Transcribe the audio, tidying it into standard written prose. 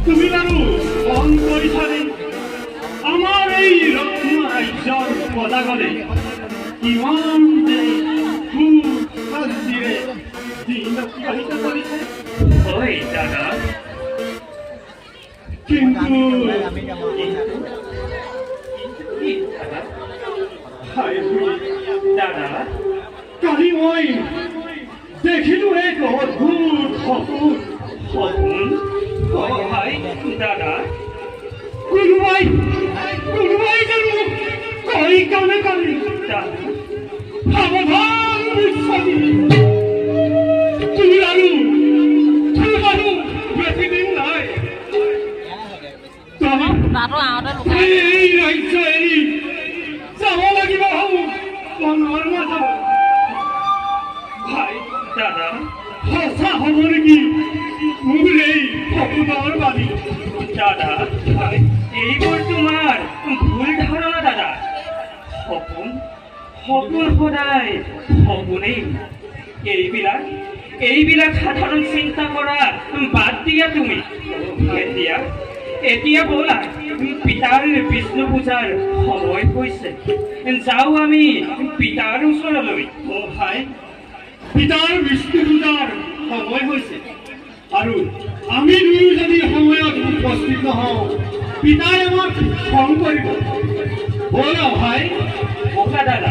তুমি বাৰু মন কৰিছানে আমাৰ এই ৰত্ন ৰাজ্যৰ প্ৰজাগণে কিমান যে সুখ শান্তিৰে দিন অতিবাহিত কৰিছে? হয় দাদা, কিন্তু কি দাদা? হায় ভৰি, দাদা, কালি মই দেখিলো এক অদ্ভুত সপোন। সপোন? হয় দাদা, কোনোবাই জানো কই কানে কানে দাদা, সাৱধান বিশ্বজি তুমি আৰু বেছি দিন নাই এই ৰাজ্য এৰি যাব লাগিব মনৰ মাজত। হয় দাদা, সঁচা হ'ব নেকি মোৰ এই সপোনৰ বাণী? দাদা, হয়, এইবোৰ তোমাৰ ভুল ধাৰণা দাদা। সপোন সপোন সদায় সপোনেই। এইবিলাক সাধাৰণ চিন্তা কৰা বাদ দিয়া তুমি। এতিয়া ব'লা, পিতাৰ বিষ্ণু পূজাৰ সময় হৈছে। যাওঁ আমি পিতাৰ ওচৰলৈ। ভাই, পিতাৰ বিষ্ণু পূজাৰ সময় হৈছে আৰু আমি দুয়ো যদি সময়ত উপস্থিত নহওঁ পিতাই আমাক খং কৰিব। ব'লা ভাই। বোকা দাদা,